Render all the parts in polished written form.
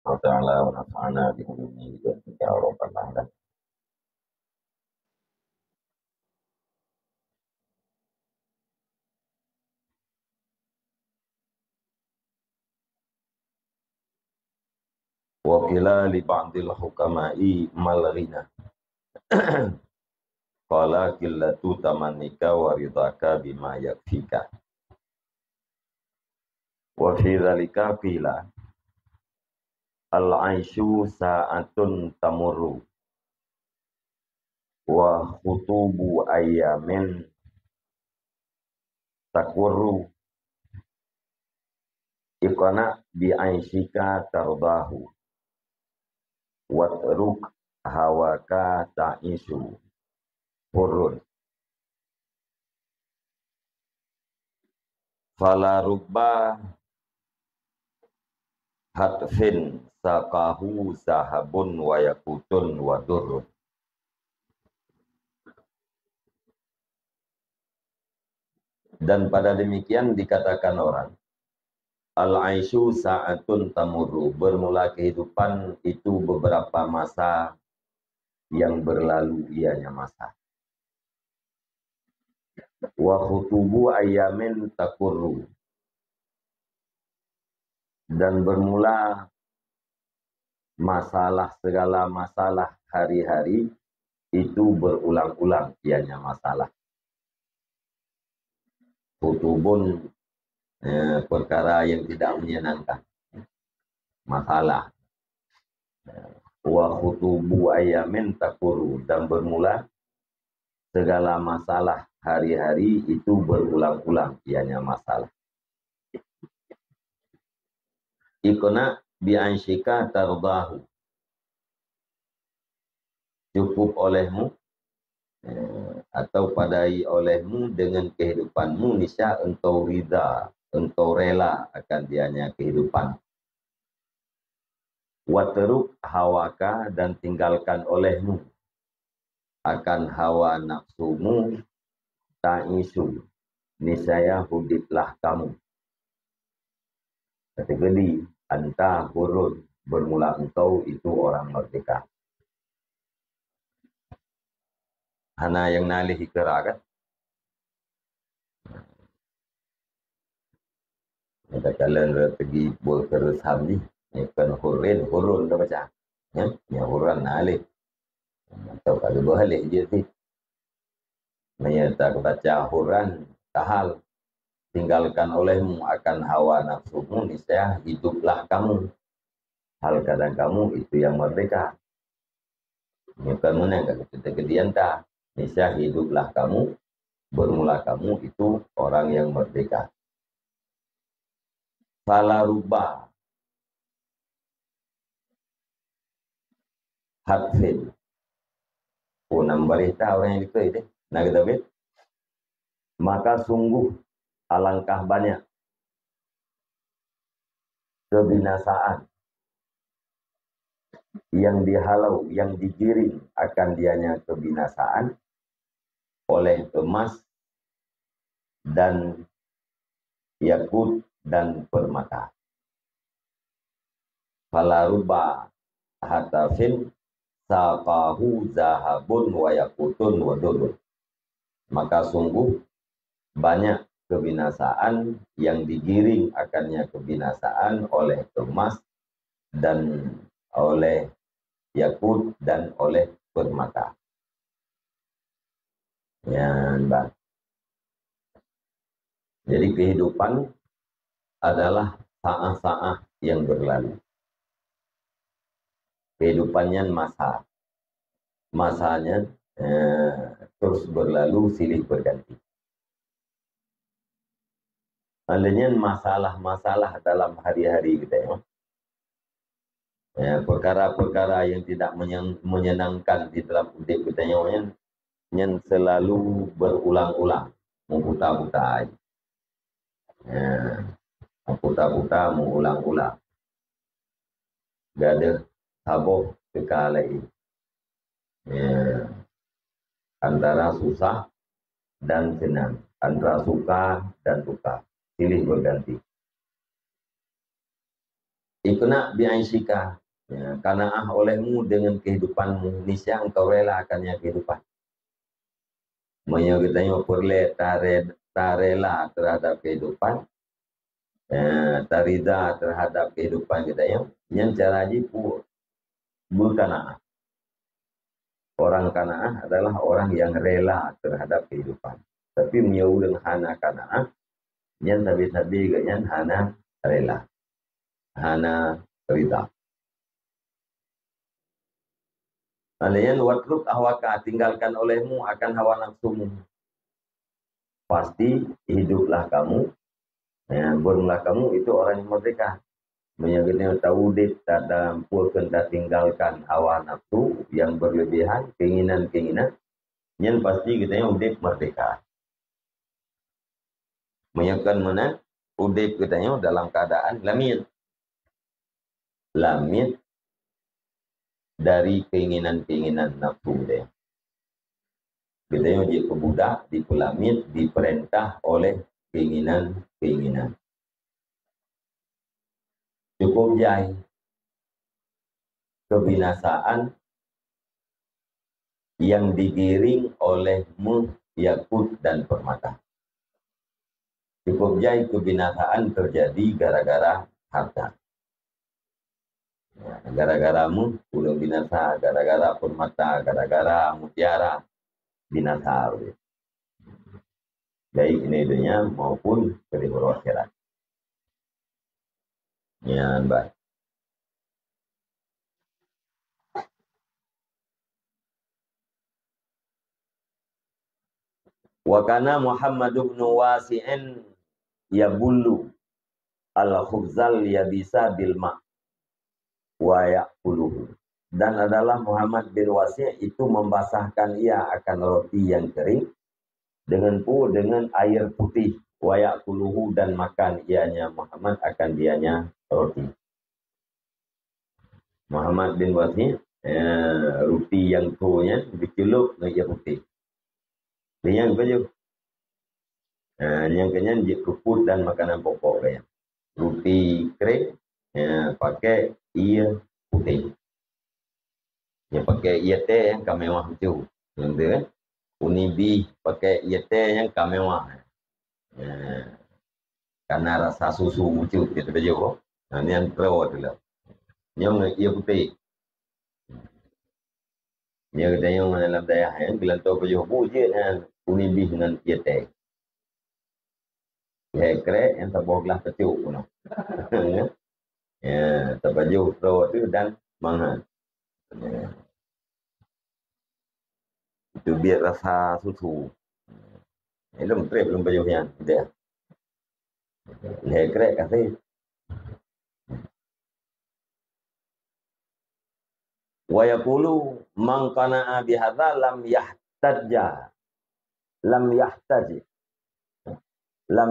وتعالى ونفعنا بعلومه بجنتك يا رب العالمين. Wakila li ba'dil hukama'i mal ghina. Qala qillatu tamanika wa ridaka bima yakfika. Wa fi dzalika qila al-aisyu sa'atun tamurru wa khutubu ayyamin takurru iqana bi aisika tardahu watruk hawaka ta'isu hurun fala rubba hatfin saqahu sahabun wa yakutun wa durrun. Dan pada demikian dikatakan orang, al-aisyu sa'atun tamurru, bermula kehidupan itu beberapa masa yang berlalu ianya masa. Wa khutubu ayyamin takurru, dan bermula masalah, segala masalah hari-hari itu berulang-ulang ianya masalah. Khutubun perkara yang tidak menyenangkan, masalah. Wa khutubu ayyamin takurru, dan bermula segala masalah hari-hari itu berulang-ulang ianya masalah. Ikona bi'ansyika tardahu, cukup olehmu atau padai olehmu dengan kehidupanmu, niscaya engkau ridha, engkau rela akan dianya kehidupan. Wateruk hawaka, dan tinggalkan olehmu akan hawa nafsumu, ta'isu, niscaya hudiplah kamu. Kategori anta hurun, bermula engkau itu orang merdeka. Hana yang nalih ikra kan? Kita kalian pergi berkerus hamdi, kan hurun dah baca. Ya hurun nalih. Atau kalau boleh je sih. Menyata baca hurun tahal, tinggalkan olehmu akan hawa nafsumu, niscaya hiduplah kamu. Hal kadang kamu itu yang merdeka. Bukan mana kalau kita kedian tak. Niscaya hiduplah kamu, bermula kamu itu orang yang merdeka. Fala rubah hatfin. Nama berita orang yang itu. Nak kita bet. Maka sungguh alangkah banyak kebinasaan yang dihalau, yang digiring akan dianya kebinasaan oleh emas dan yakut dan permata. Falaruba hatafin saqahu zahabun wa yakutun wa durrun. Maka sungguh banyak kebinasaan yang digiring akannya kebinasaan oleh emas dan oleh yakut dan oleh permata. Ya, Mbak. Jadi kehidupan adalah saat-saat yang berlalu. Kehidupannya masanya terus berlalu silih berganti. Andainya masalah-masalah dalam hari-hari kita ya, perkara-perkara yang tidak menyenangkan di dalam hidup kita yang selalu berulang-ulang, memutar-mutar. Ya, memutar-mutar, mengulang-ulang. Gak ada saboh sekali. Ya, antara susah dan senang, antara suka dan duka, silih berganti. Ikna bi'aisika, ya, kanaah olehmu dengan kehidupanmu, niscaya engkau rela akannya kehidupan. Kita perle tarela terhadap kehidupan, tarida terhadap kehidupan kita yang cara jipu berkanaah. Orang kanaah adalah orang yang rela terhadap kehidupan. Tapi menyaulang hana kanaah, yang tabi-tabi ganyan hana rela, hana rida. Alian watruk ahwaka, tinggalkan olehmu akan hawa nafsumu. Pasti hiduplah kamu, bermula kamu itu orang yang merdeka. Menyebutnya tawudit tak dampurkan, tak tinggalkan hawa nafsu yang berlebihan, keinginan-keinginan, yang pasti kita yang udip merdeka. Menyebutkan mana udip kita dalam keadaan lamit. Lamit dari keinginan-keinginan nafsu dia. Kita yang jadi budak di pelamit diperintah oleh keinginan-keinginan. Cukup jai kebinasaan yang digiring oleh muh, yakut dan permata. Cukup jai kebinasaan terjadi gara-gara harta. Gara-gara mu udah binasa, gara-gara permata, gara-gara mutiara binasa. Baik ini dunia maupun di akhirat. Ya, baik. Wa kana Muhammad bin Wasi'in yabullu al-khubzal yabisa bil ma' wa ya'kuluhu. Dan adalah Muhammad bin Wasi' itu membasahkan ia akan roti yang kering dengan air putih, wa ya'kuluhu, dan makan ianya Muhammad akan dianya roti. Muhammad bin Wasi' roti yang tuanya dicelup dengan air putih. Yang baju yang kenyang dikuput dan makanan pokok kayak roti kering pakai air putih. Yang pakai air teh yang kamewah itu, kan? Unibi pakai air teh yang kamewah. Karena rasa susu muncul kita baju. Ini yang terlalu tu lah. Yang air putih. Yang kita yang dalam daya yang bilang tahu baju bujur dengan unibi dengan air teh. Kere yang terboglah kecil pun. Ya, terbaju pro itu dan mahal. Itu biar rasa susu. Belum trip belum baju yang dia. Kere kasih. Wa yaqulu man qana'a bihadza lam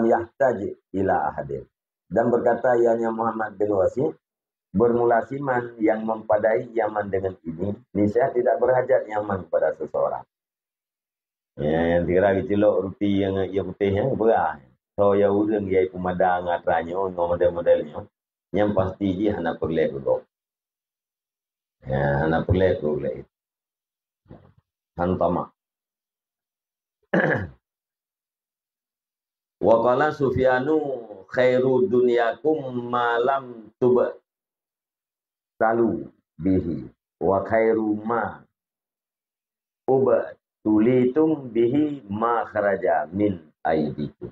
yahtaj ila ahadin. Dan berkata ianya Muhammad bin Wasi', bermula siman yang mempadai Yaman dengan ini saya tidak berhajat Yaman pada seseorang. Ya, yang kira celok roti yang ia putihnya berah. So ya udang ia pemadang atranya model-modelnya. Yang pasti dia hana perlek dulu. Ya, hana perlek dulu. Hantama. Wa qala Sufyanu khairu dunyakum malam tuba salu bihi wa khairu ma uba tulitum bihi ma kharaja min aidikum.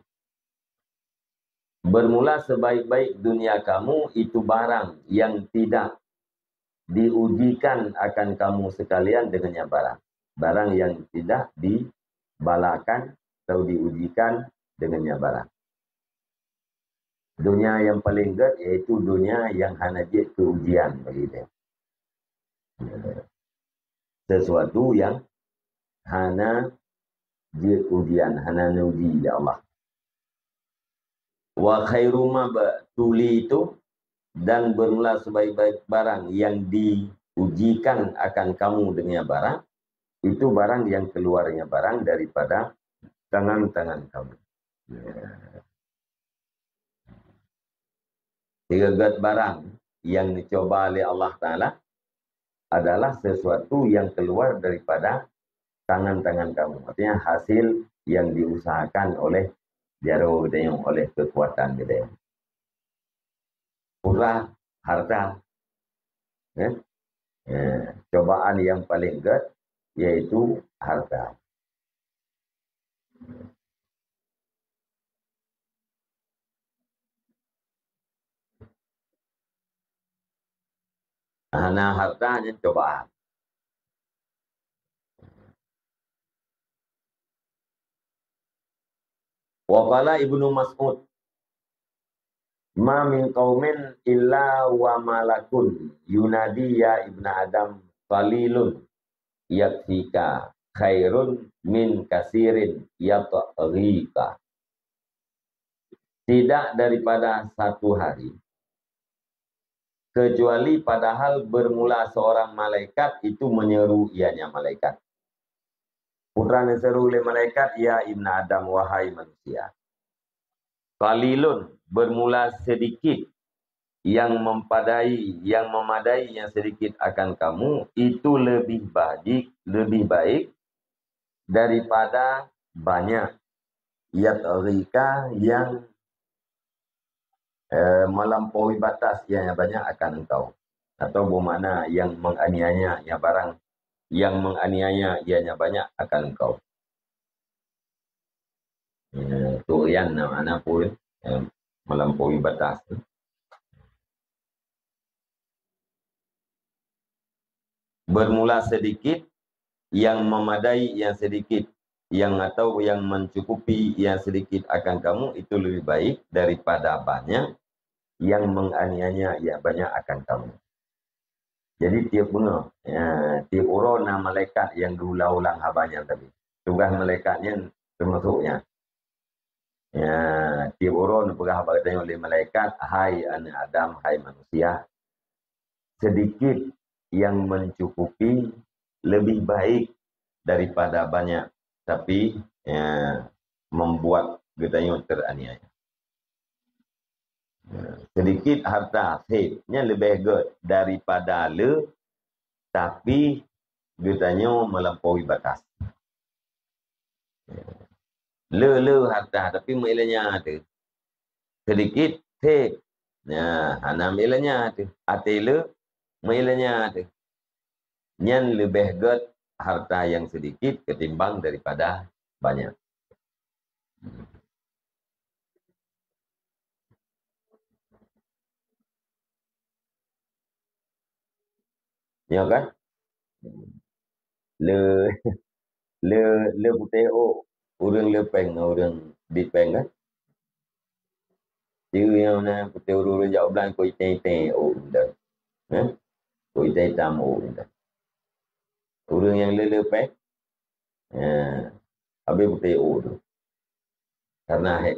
Bermula sebaik-baik dunia kamu itu barang yang tidak diujikan akan kamu sekalian dengannya barang. Barang yang tidak dibalakan atau diujikan dengannya barang. Dunia yang paling gede yaitu dunia yang hanya jid keujian bagi dia. Sesuatu yang hana jid ujian, hana uji ya Allah. Wa khairu ma tuli itu, dan bermula sebaik-baik barang yang diujikan akan kamu dengan barang, itu barang yang keluarnya barang daripada tangan-tangan kamu. Tiga gat barang yang dicoba oleh Allah Ta'ala adalah sesuatu yang keluar daripada tangan-tangan kamu. Artinya hasil yang diusahakan oleh jaro kita yang oleh kekuatan kita yang. Pura, harta. Ya? Cobaan yang paling berat yaitu harta. Nah, hartanya cobaan. Waqala Ibnu Mas'ud, ma min qaumin illa wa malakun yunadi ya ibna Adam qalilun yakfika khairun min kasirin yatghika. Tidak daripada satu hari kecuali padahal bermula seorang malaikat itu menyeru ianya malaikat. Putra diseru oleh malaikat, ya ibn Adam, wahai manusia. Qalilun, bermula sedikit, yang memadai, yang sedikit akan kamu, itu lebih baik daripada banyak. Yatrika, yang melampaui batas, yang banyak akan engkau. Atau bermakna yang menganiaya, yang barang yang menganiaya ianya banyak akan engkau. Turian makna pun melampaui batas. Bermula sedikit, yang memadai yang sedikit, yang atau yang mencukupi yang sedikit akan kamu, itu lebih baik daripada banyak yang menganiaya yang banyak akan kamu. Jadi tiap guna, tiap orang malaikat yang diulang-ulang habanya tadi. Tugas malaikatnya termasuknya. Tiap orang berkata oleh malaikat, hai anak Adam, hai manusia, sedikit yang mencukupi lebih baik daripada banyak, tapi membuat kita teraniaya. Sedikit harta hidupnya lebih good daripada le, tapi getanya melampaui batas. Le harta tapi mailanya ada. Sedikit hid. Hana mailanya ada. Ate le mailanya ada. Yang lebih good harta yang sedikit ketimbang daripada banyak. Ya kan? Le putih orang lepeng, orang dipeng kan? Dia yang mana putih orang jauh belang koi teng dah. Koi hitam dah. Orang yang lepeng, habis putih tu. Karena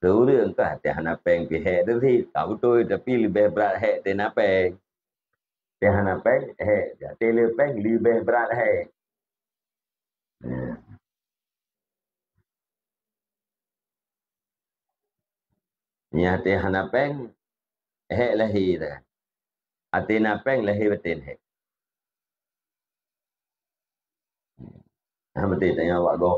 រឿងក៏តែណាពេងពីហេទៅទីតៅtôi tapi lebih berat hek te na peng. Te na peng hek te le peng lebih berat hek. Nya te na peng hek lahi ta. Ate na peng lahi betin hek. Mesti tanya awak go.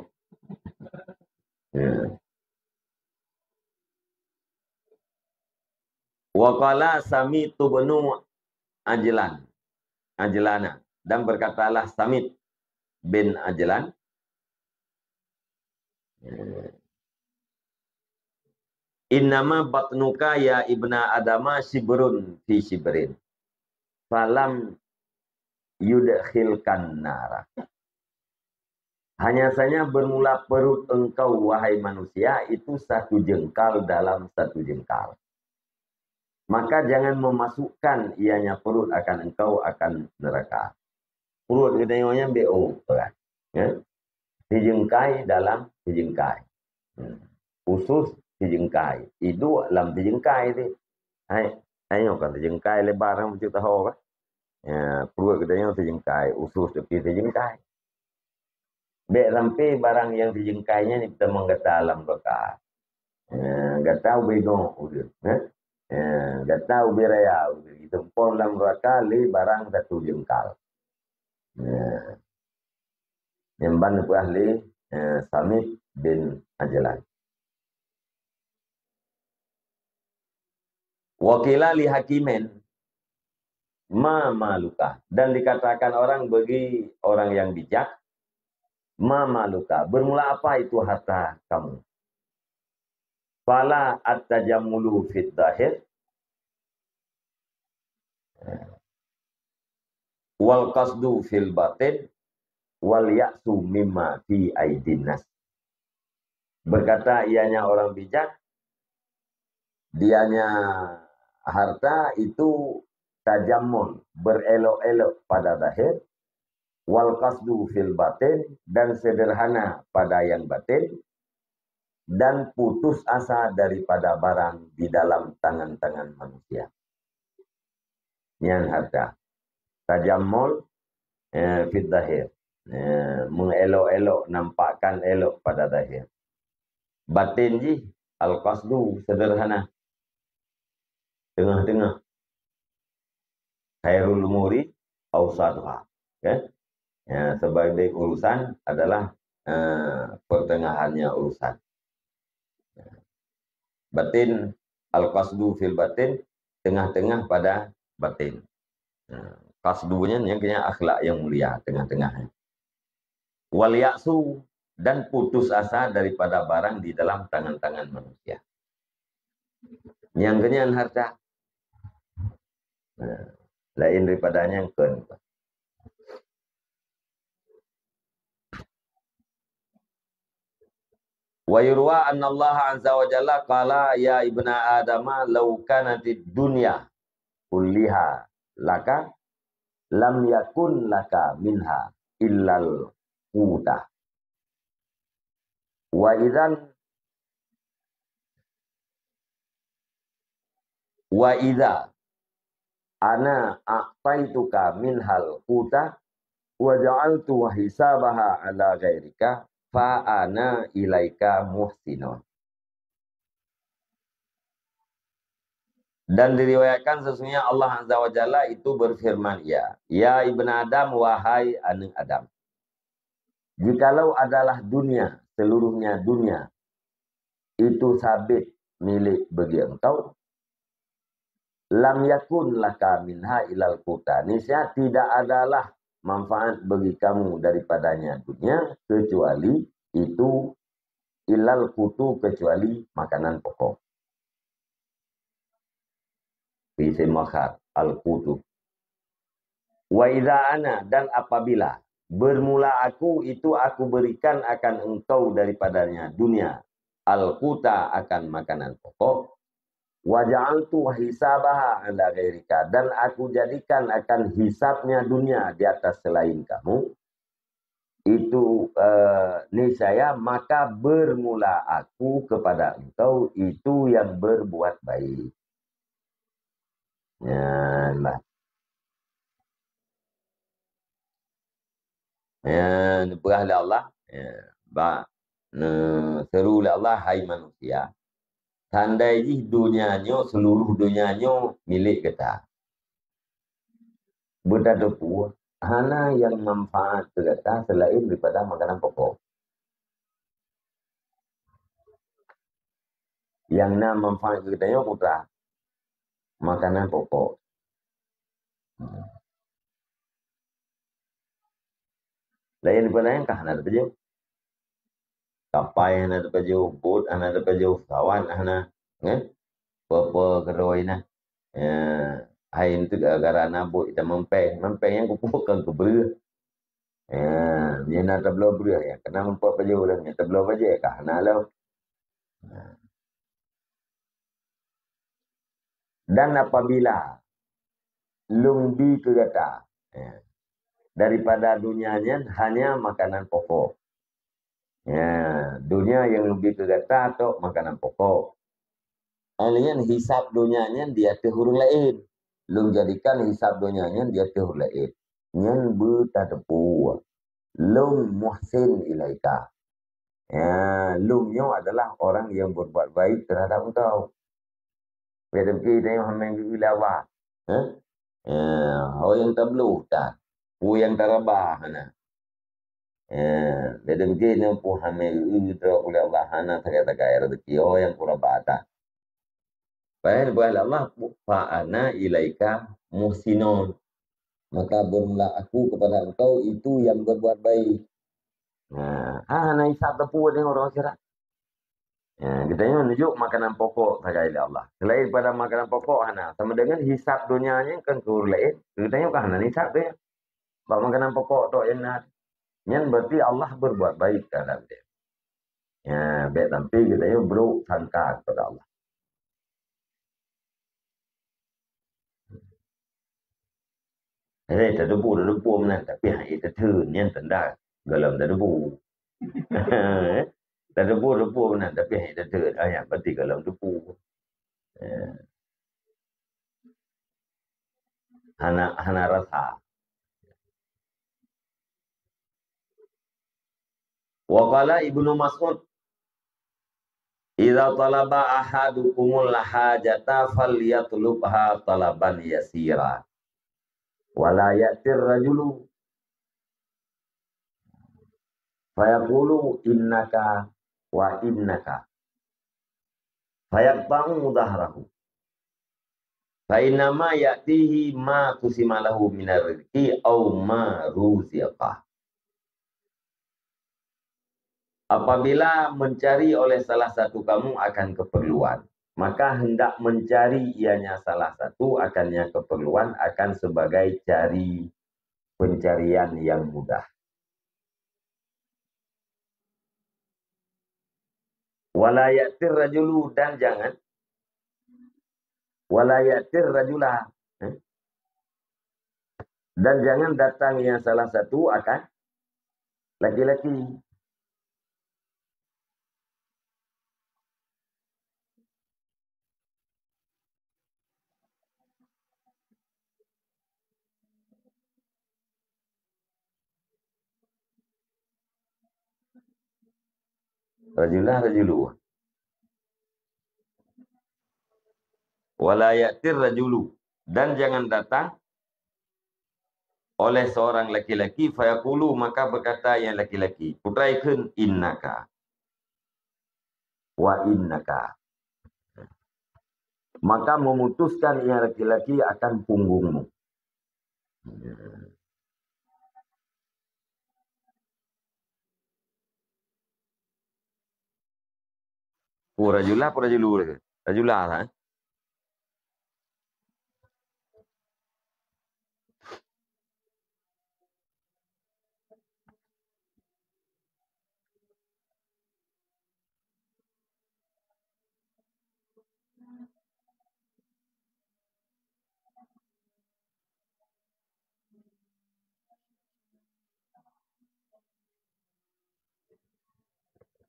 Wa qala Samit bnu Ajlana, dan berkatalah Samit bin Ajlan, innama batnuka ya ibna adama sibrun fi sibrin falam yudkhilkan nara. Hanya saja bermula perut engkau wahai manusia itu satu jengkal dalam satu jengkal. Maka jangan memasukkan ianya perut akan engkau akan neraka. Perut katanya BO. Ya? Sejengkai dalam sejengkai. Usus sejengkai. Itu dalam sejengkai itu. Ayo kan sejengkai lebar macam tahu kan. Perut katanya sejengkai. Usus tapi sejengkai. Bek sampai barang yang dijengkainya ni kita menggata alam bekas. Gata ubego udah. Gata ubiraya udah. Itu pun dalam raka li barang satu jengkal. Nyemban itu ahli Samit bin Ajalan. Wakila li hakimen ma maluka. Dan dikatakan orang bagi orang yang bijak, ma maluka. Bermula apa itu harta kamu? Fala at-tajammulu fit dahir wal qasdu fil batin wal ya'su mimma fi aidin nas. Berkata ianya orang bijak, dianya harta itu tajammul, berelok-elok pada zahir, wal qasdu fil batin, dan sederhana pada yang batin, dan putus asa daripada barang di dalam tangan-tangan manusia. Yang harta tajammul fil zahir, mengelok-elok, nampakkan elok pada zahir. Batin ji al-qasdu, sederhana, tengah-tengah. Khairul umuri awsaduha. Okay? Sebagai urusan adalah pertengahannya urusan. Batin al-qasdu fil batin, tengah-tengah pada batin. Qasdunya yang kena akhlak yang mulia, tengah-tengahnya. Wal ya'su, dan putus asa daripada barang di dalam tangan-tangan manusia. Yang kenyan harta. Lain daripadanya yang ken. Wa yurwa anna Allah azza wa jalla qala ya ibna adama law kanatid dunya kulliha laka lam yakun laka minha illal quta. Wa idza ana a'taituka minhal quta wa ja'altu hisabaha ala ghairika fa ana ilaika muhsinun. Dan diriwayatkan sesungguhnya Allah azza wa jalla itu berfirman, ya ibn Adam, wahai anak Adam, jikalau adalah dunia, seluruhnya dunia itu sabit milik bagi engkau, lam yakun laka minha ilal quta, niscaya tidak adalah manfaat bagi kamu daripadanya dunia kecuali itu ilal kutu, kecuali makanan pokok. Bisa makan al-kutu. Wa idza ana, dan apabila bermula aku itu aku berikan akan engkau daripadanya dunia al-kuta, akan makanan pokok. Wa ja'altu hisabaha ala ghairika, dan aku jadikan akan hisabnya dunia di atas selain kamu. Itu niscaya maka bermula aku kepada engkau itu yang berbuat baik. Ya, berah oleh Allah, seru oleh Allah, hai manusia, tandai dunianya, seluruh dunianya milik kita. Berada pun hana yang manfaat kita selain daripada makanan pokok. Yang nak manfaat kita nya putra makanan pokok. Lain daripada yang kah nak baju? Kapai nak baju, boot nak baju, kawan nak, apa keroi nak. Hai itu gara-gara nabuk kita mempeng yang kupukan ke ber. Dia nak tablo ber ya, kena mempuat baju orang ni tablo baju kah nak lo. Dan apabila lumbi kegata daripada dunianya hanya makanan pokok. Dunia yang lebih kegata atau makanan pokok. Alien hisab dunianya dia tehurung lain. Lu jadikan hisab dunianya dia tehurung lain. Yang bertatepu. Lum muhsin ilaika. Ya, lumnya adalah orang yang berbuat baik terhadap engkau. Pada kita yang hamil ilawa. Ha? Ya, orang yang tabluh tak. Pu yang tarabah na. Ya, pada kita pu hamil ilawa hana tagay rezeki orang yang kurabah tak. Padahal buat Allah fa'ana ilaika muhsinun. Maka berilah aku kepada engkau itu yang berbuat baik. Nah, isap tepu dengan orang kira. Kita ini menunjuk makanan pokok saja oleh Allah. Selain pada makanan pokok, sama dengan hisap dunianya kan kurang lain. Kita ini kan hisap dia. Bahawa makanan pokok tu yang berarti Allah berbuat baik terhadap dia. Ya, baik tapi kita ini buruk sangka kepada Allah. Tak debu mana, tapi itu yang tanda dalam tak debu. Tak debu mana, tapi itu ayat berarti dalam debu. Hana rasa. Wa qala Ibnu Mas'ud idza talaba ahadukumul hajata falyatlubha talaban yasira wala yatir rajulu fayaqulu innaka wa innaka fayaqta'u dhahrahu fa innama ya'tihi ma kusimalahu minar rizqi aw ma ruziqa. Apabila mencari oleh salah satu kamu akan keperluan, maka hendak mencari ianya salah satu akannya keperluan akan sebagai cari pencarian yang mudah. Walayatir rajulu dan jangan walayatir rajulah dan jangan datang yang salah satu akan laki-laki. Rajulah rajulu. Walayatir rajulu dan jangan datang oleh seorang laki-laki fayaqulu maka berkata yang laki-laki putraikun innaka wa innaka maka memutuskan yang laki-laki akan punggungmu. Rajulah apa rajulu? Rajulah kan?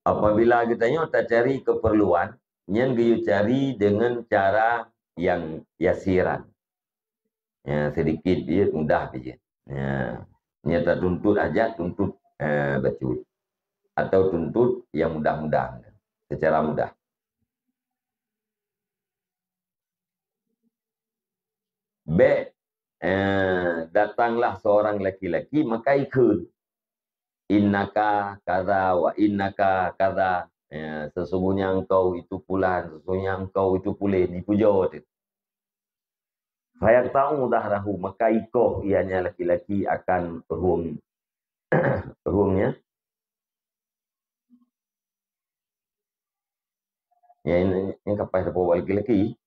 Apabila kita tak cari keperluan, yang kita cari dengan cara yang yasiran. Ya, sedikit dia mudah saja. Ya, nyata tuntut aja, tuntut bacut. Atau tuntut yang mudah-mudah. Secara mudah. B. Datanglah seorang laki-laki, maka ikut. Innaka kaza wa innaka kaza. Sesungguhnya engkau itu pula, sesungguhnya engkau itu pulih. Dipuja itu. Fayak ta'u dahrahu, maka ikoh ianya laki-laki akan rumnya. Ya ini kapai siapa laki-laki?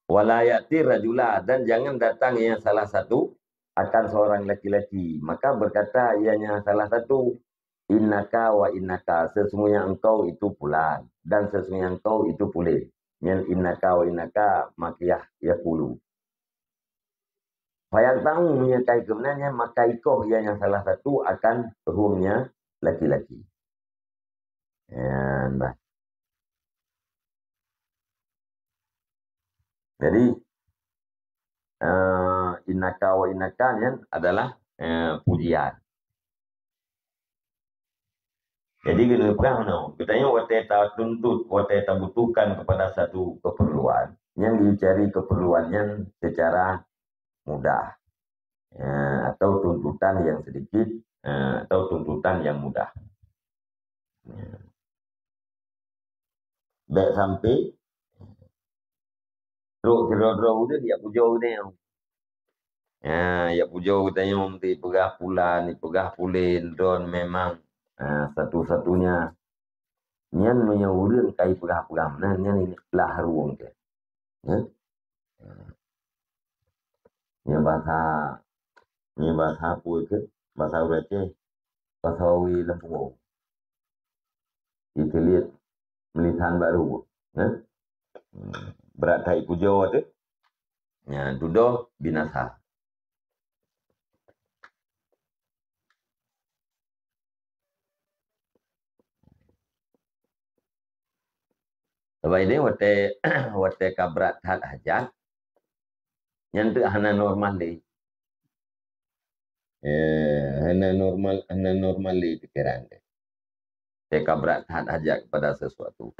Walayati rajula dan jangan datang yang salah satu akan seorang laki-laki. Maka berkata ianya salah satu, innaka wa innaka, sesungguhnya engkau itu pula dan sesungguhnya engkau itu pulih. Yang innaka wa innaka makiyah yakulu. Fayak tahu menyertai kebenarnya, maka ikoh ianya salah satu akan rumnya laki-laki. Ya, Jadi inaka wa inaka adalah pujian. Jadi gini no, katanya wateta tuntut, wateta butuhkan kepada satu keperluan yang dicari keperluannya secara mudah, atau tuntutan yang sedikit, atau tuntutan yang mudah. Baik sampai terus kira-kira udah dia puja udah yang. Ya puja katanya nanti pegah pulan, pegah pulin, don memang satu-satunya nyan menyaurin kai pegah-pegah nah nyan ini lah ruang ke. Ya, ya bahasa apa itu? Bahasa Aceh, bahasa Wi Lampung. Itu lihat melisan baru. Ya. Berat kai puja tu. Ya, dudo binasa. Sebab ini wate kabrat hat hajat. Yang tu hana normal ni. Hana normal ni pikiran dia. Teka berat hat hajat kepada sesuatu.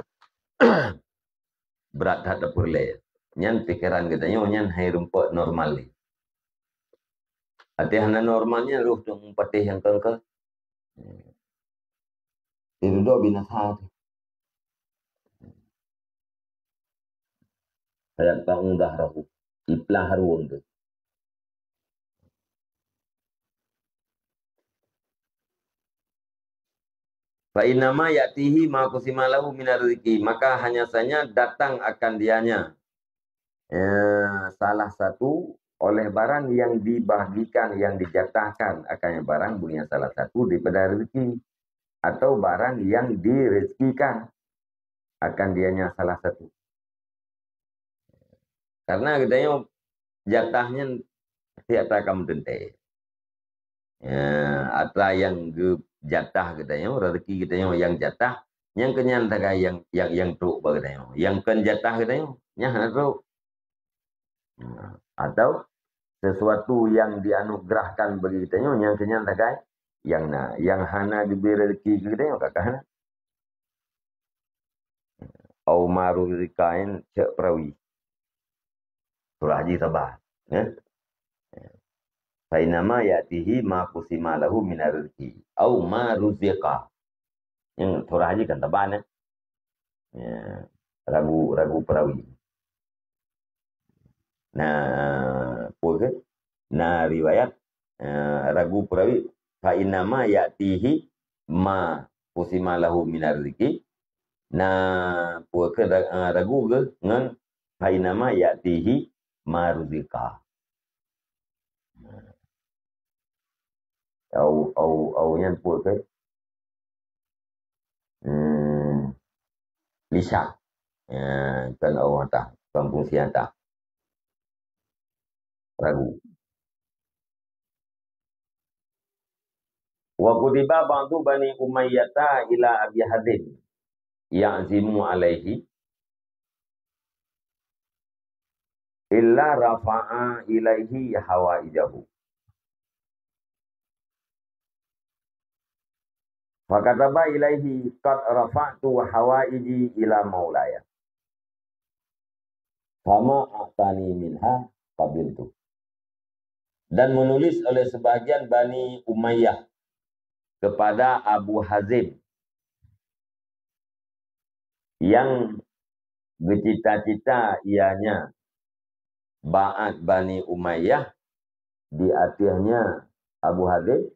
Berat hat perle. Nyan pikiran kita nyan hai rumput normal ni. Hati hana normalnya ruh tu patih yang kengkel. Itu do binasa tu. Hayat tak unggah rahu. Iplah haruang tu. Fa inama ya'tihi ma kusimalahu minar rizki. Maka hanya saja datang akan dianya. Salah satu oleh barang yang dibagikan, yang dijatahkan akannya barang punya salah satu daripada rezeki. Atau barang yang direzekikan akan dianya salah satu. Karena katanya jatahnya tiap kamu tentu. Atau yang jatah katanya rezeki katanya yang jatah yang kenyan tagai yang truk katanya yang ken jatah katanya yang truk atau sesuatu yang dianugerahkan bagi katanya yang kenyan tagai yang hana diberi rezeki katanya kakak au maru rikain cek perawi surah haji sabah ya fainama yatihi ma kusima lahu min rizki au ma ruziqa yang surah haji kan taban ya ragu perawi nah pun nah riwayat ragu perawi fa inama yatihi ma kusima lahu min rizki nah pun ragu ke ngan fa inama yatihi ma ruzika au nyan pun ke Lisa kan orang tak kampung sianta ragu wa kutiba ba'du bani umayyata ila abi hadim ya'zimu alaihi illa rafa'a ilaihi hawaijahu fakataba ilaihi qad rafa'tu hawaiji ila maulaya fama atani minha qabiltu dan menulis oleh sebagian Bani Umayyah kepada Abu Hazim yang bercita-cita ianya Ba'at Bani Umayyah di akhirnya Abu Hazim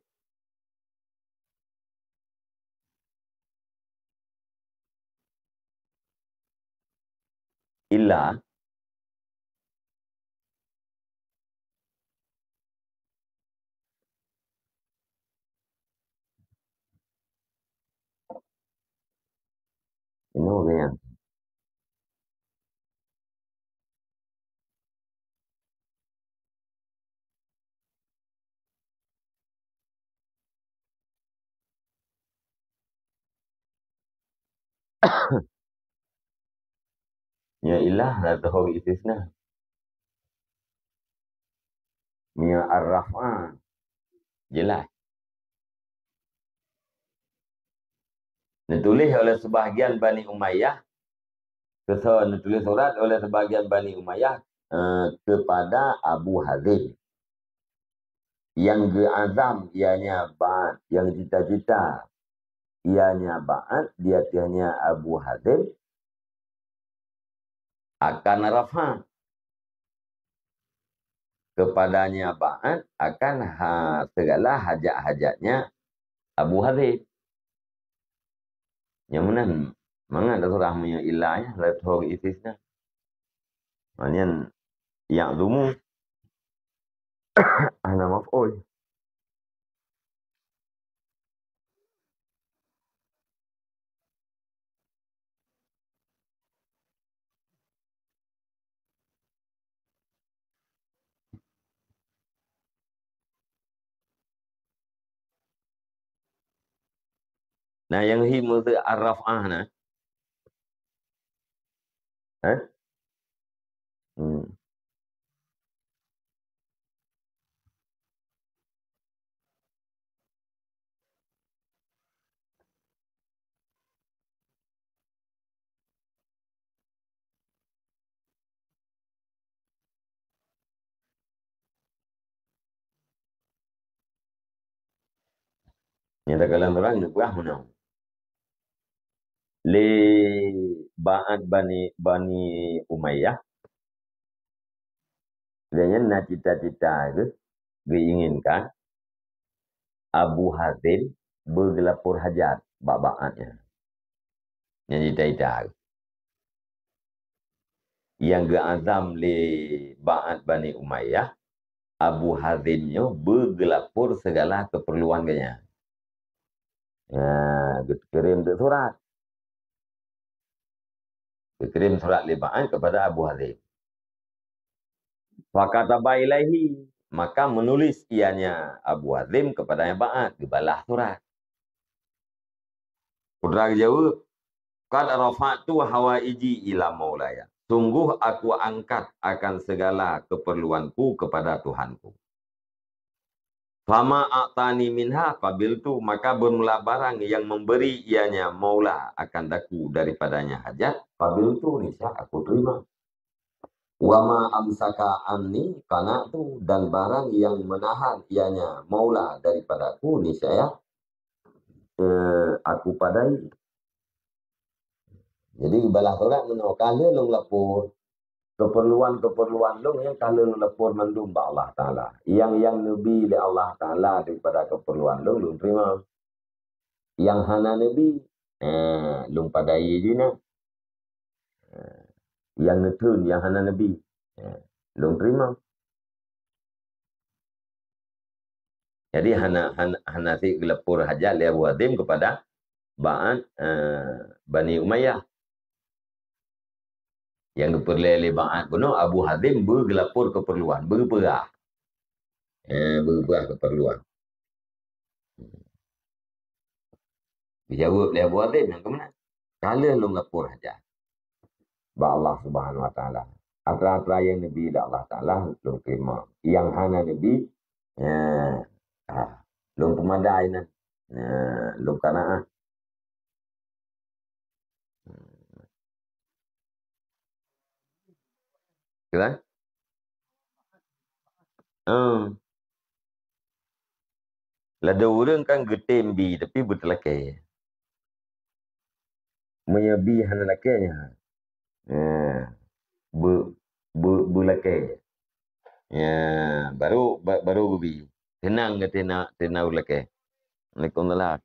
illa ini orang ya ilah la tahu istisna Mia ar-raf'ah. Jelas. Ditulis oleh sebahagian Bani Umayyah. Ditulis surat oleh sebahagian Bani Umayyah kepada Abu Hazim. Yang geazam ianya ba'at. Yang cita-cita ianya ba'at. Dia tianya Abu Hazim. Akan raf'ah. Kepadanya ba'at akan segala hajat-hajatnya Abu Hazim. Yang mana? Mana ada surah punya ilahnya. Lalu istisna. Maksudnya yang zumu. Ana maf'ul. Nah, yang himu tu ar-raf'ah nah. Eh? Hmm. Yang tak kalah orang ni buah mana. Li ba'at Bani Umayyah. Sebenarnya nak cita-cita itu diinginkan Abu Hazim bergelapur hajat ba'atnya. Yang cita-cita. Yang geazam li ba'at Bani Umayyah. Abu Hazimnya bergelapur segala keperluannya. Ya, kirim tu surat. Dikirim surat libaan kepada Abu Hazim. Fakataba ilaihi. Maka menulis ianya Abu Hazim kepada yang ba'at. Dibalah surat. Pudra jawab. Qad rafa'tu hawaiji ila maulaya. Sungguh aku angkat akan segala keperluanku kepada Tuhanku. Fama a'tani minha qabiltu. Maka bermula barang yang memberi ianya maula akan daku daripadanya hajat. Qabiltu nisya aku terima. Wama amsaka anni qana'tu. Dan barang yang menahan ianya maula daripadaku niscaya aku padai. Jadi balah surat menau kala long lapor keperluan-keperluan long yang kala long lapor mandum ba Allah Taala. Yang nabi li Allah Taala daripada keperluan long terima. Yang hana nabi long padai je na. Yang netun yang hana nabi long terima. Jadi hana si gelepur hajat li Abu Hazim kepada ba'at Bani Umayyah. Yang diperleh ba'at kuno Abu Hazim bergelapur keperluan, berperah. Berperah keperluan. Dijawab oleh Abu Hazim yang kemana? Kala lu lapor hajat. Ba Allah Subhanahu Wa Taala. Atra-atra yang Nabi da Allah Taala lu terima. Yang hana Nabi lu pemadai na. Lu kana'ah. Kan? Lada orang kan getim bi tapi bertelakai. Menyebi hana lakainya. Berlakai. Ya, baru bi. Tenang ke tenang berlakai. Waalaikumsalam.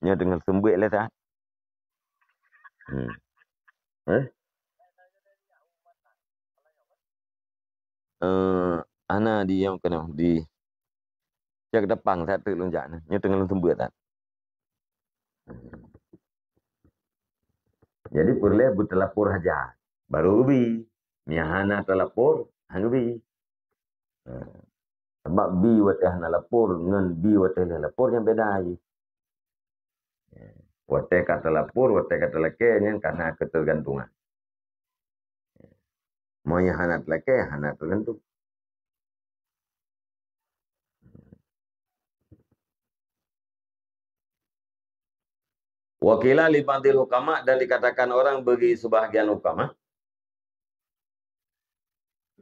Nya dengan sembuh lah tak? Ana di yang kena di jak depan satu lonjak ni. Nya tengah sembuh tak? Jadi perlu bertelapor aja. Baru bi. Miahana telapor, hang bi. Sebab bi watah na lapor dengan bi watah na lapor yang beda aja. Watah kata lapor, watah kata lakainya karena ketergantungan. Mau yang hana lakai, hana tergantung. Wakila li ba'dil hukama, dan dikatakan orang bagi sebahagian hukama,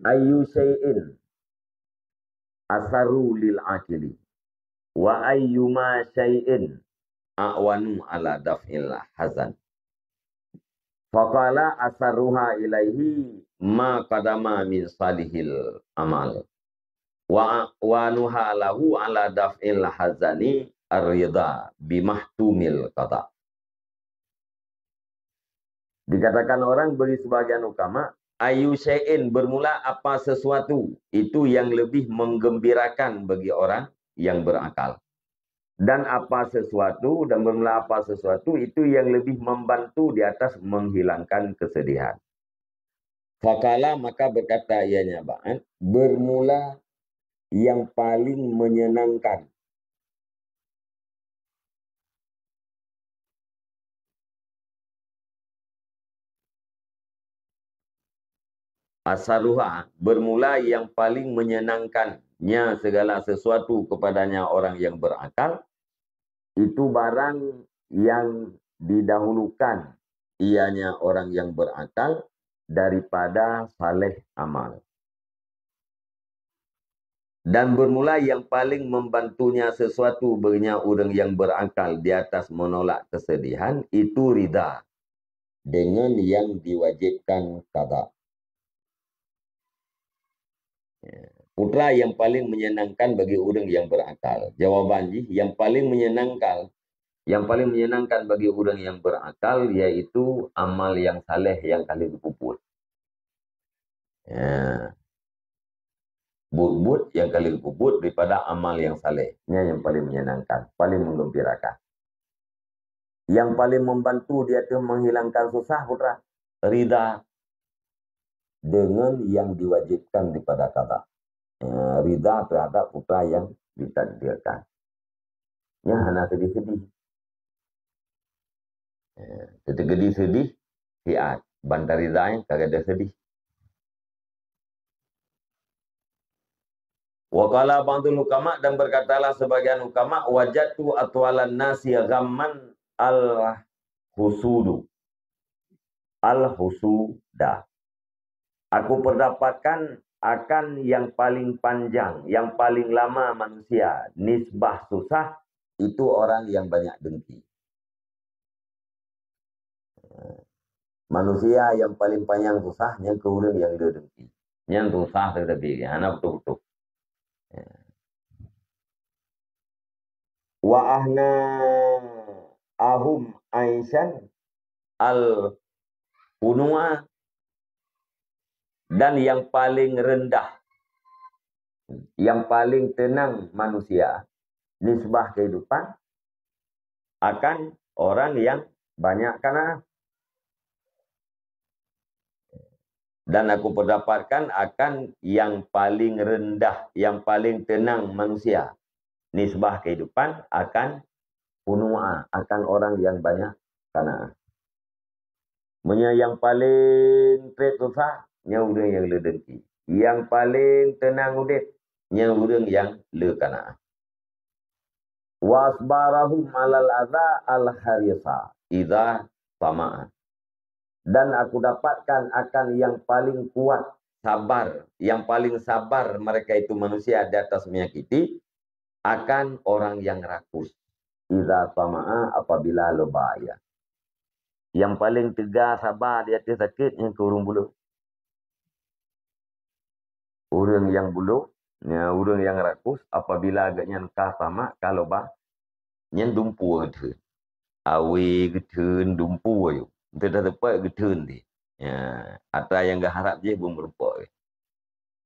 ayu syai'in asaru lil akili wa ayyuma syai'in a'wanu ala daf'il hazan. Faqala asaruha ilaihi ma qadama min salihil amal wa nuha lahu ala daf'il hazani ar-ridha bimahtumil qada. Dikatakan orang bagi sebagian ukama, ayu syai'in, bermula apa sesuatu itu yang lebih menggembirakan bagi orang yang berakal. Dan apa sesuatu, dan bermula apa sesuatu itu yang lebih membantu di atas menghilangkan kesedihan. Fakala, maka berkata ianya ba'an, bermula yang paling menyenangkan. Asaruha, bermula yang paling menyenangkannya segala sesuatu kepadanya orang yang berakal, itu barang yang didahulukan ianya orang yang berakal daripada saleh amal. Dan bermula yang paling membantunya sesuatu baginya orang yang berakal di atas menolak kesedihan, itu ridha dengan yang diwajibkan qada. Putra yang paling menyenangkan bagi orang yang berakal. Jawaban yang paling menyenangkan, bagi orang yang berakal yaitu amal yang saleh yang kali dipuput. Ya. But yang kali dipuput daripada amal yang saleh. Ini yang paling menyenangkan, paling menggembirakan. Yang paling membantu dia itu menghilangkan susah, putra. Ridha dengan yang diwajibkan daripada qada. Ridha terhadap putra yang ditakdirkan. Ya, hanya sedih-sedih. Ketika sedih, hiat. Bantar ridha yang kagak ada sedih. Waqala ba'dul hukama, dan berkatalah sebagian hukama, wajatu atwalan nasi ghamman al-husudu. Al-husuda. Aku mendapatkan akan yang paling panjang, yang paling lama manusia, nisbah susah, itu orang yang banyak dengki. Manusia yang paling panjang susahnya ke orang yang dia dengki. Yang susah tetapi, anak betul-betul. Wa ahna ahum aisyan al-unua, dan yang paling rendah, yang paling tenang manusia, nisbah kehidupan, akan orang yang banyak kanan. Dan aku mendapatkan akan yang paling rendah, yang paling tenang manusia, nisbah kehidupan akan unua, akan orang yang banyak kanan. Yang paling susah, yang orang yang ledengki. Yang paling tenang udip, yang orang yang lekana. Wasbarahum alal adha al-harisa idza tama'a. Dan aku dapatkan akan yang paling kuat sabar, yang paling sabar mereka itu manusia di atas menyakiti akan orang yang rakus. Idza tama'a, apabila lebaya. Yang paling tegar sabar di atas sakit yang ke urung bulu. Orang yang bulu, ya, orang yang rakus, apabila agaknya entah sama, kalau bah, yang dumpu gitu. Awi gitu, dumpu ayo. Itu dah tepat gitu ni. Ya, atau yang gak harap je pun berupok.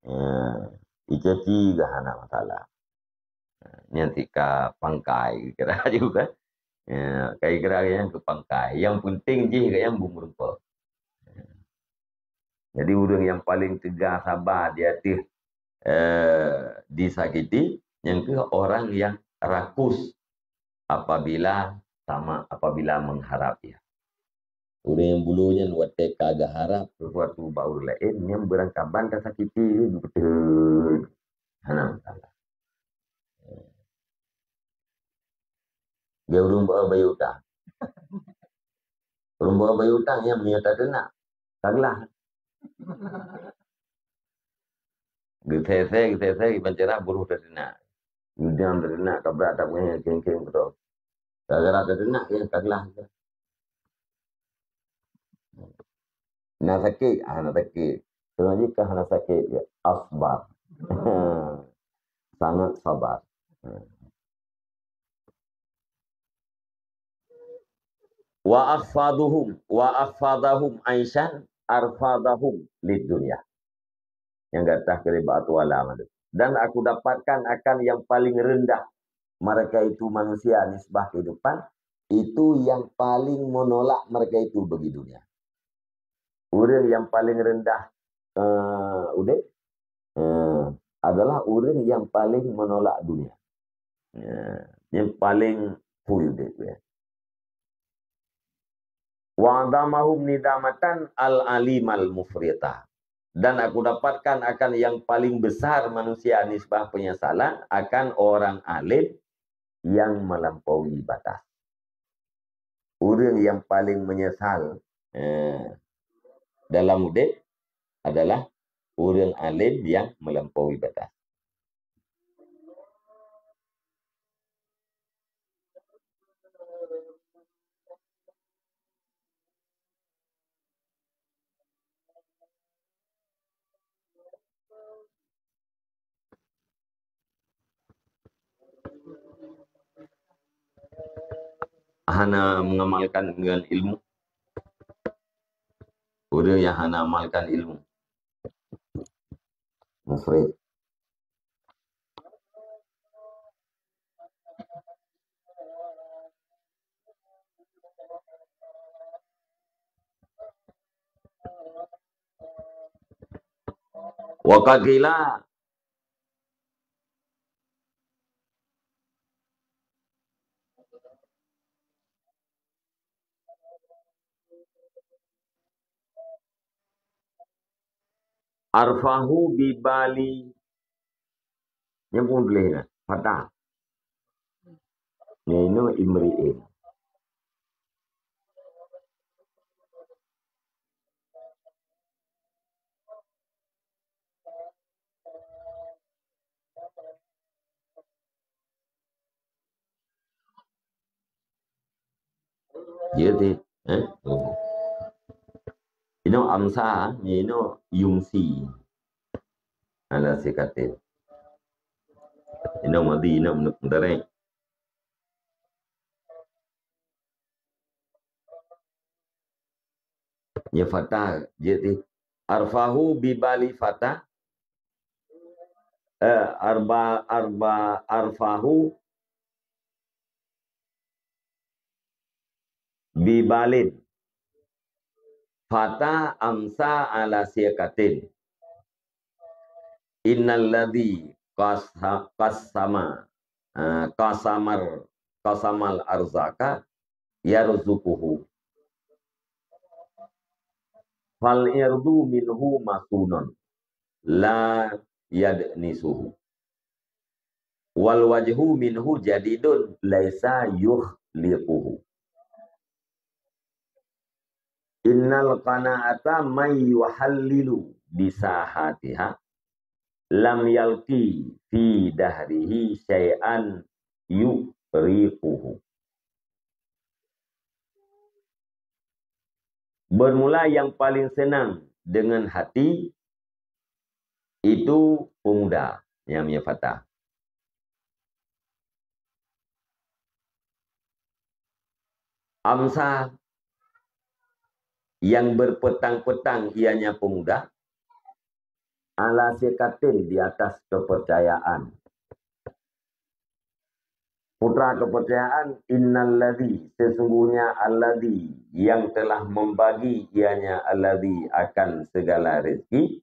Ya, icaci gak hana masalah. Nanti ka pangkai kira juga. Ya, kayak kira yang ke pangkai. Yang penting je yang berupok. Jadi orang yang paling tegar sabar di hati disakiti, yang ke orang yang rakus apabila mengharap ya. Orang yang bulunya nuate kagak harap sesuatu baru lain yang berangkaban tak sakiti betul. Hanam salah. Dia urung bawa bayu dah. Perempuan bayar hutang yang menyata denak. Kaglah. Gitese, ibancera buruh terdenak. Yudam terdenak, kabrak tak punya keng-keng betul. Gara-gara terdenak ya, kaglah. Nak sakit, nak sakit. Kalau jika nak sakit, ya, asbar. Sangat sabar. Wa afadahum aisyan arfadahum lid dunia. Yang kata keribatu alam itu. Dan aku dapatkan akan yang paling rendah. Mereka itu manusia nisbah kehidupan. Itu yang paling menolak mereka itu bagi dunia. Orang yang paling rendah adalah orang yang paling menolak dunia. Yang paling puyuh dia. Wa adamahum nidamatan al-alimal mufrita. Dan aku dapatkan akan yang paling besar manusia nisbah penyesalan akan orang alim yang melampaui batas. Orang yang paling menyesal dalam hidup adalah orang alim yang melampaui batas. Hana mengamalkan dengan ilmu. Orang yang hana amalkan ilmu. Mufrid. Wakakila arfahu bibali yang pun boleh kan? Fatah. Nino imri'in. Jadi, ino amsa, ino yungsi. Ala sikatin. Ino madi, ino mendareng. Ya fatah, jadi arfahu bibali fatah. Arfahu bibalin. Fata amsa ala siyakatin. Innalladhi kasamal arzaka yarzukuhu. Fal irdu minhu masunun. La yadnisuhu. Wal wajhu minhu jadidun laisa yukhliquhu. Innal qana'ata may yuhallilu bisahatiha lam yalqi fi dahrihi syai'an yuriquhu. Bermula yang paling senang dengan hati itu pemuda yang punya fatah. Amsa yang berpetang-petang ianya pemuda ala sekatin di atas kepercayaan. Putra kepercayaan innalladzi sesungguhnya alladzi yang telah membagi ianya alladzi akan segala rezeki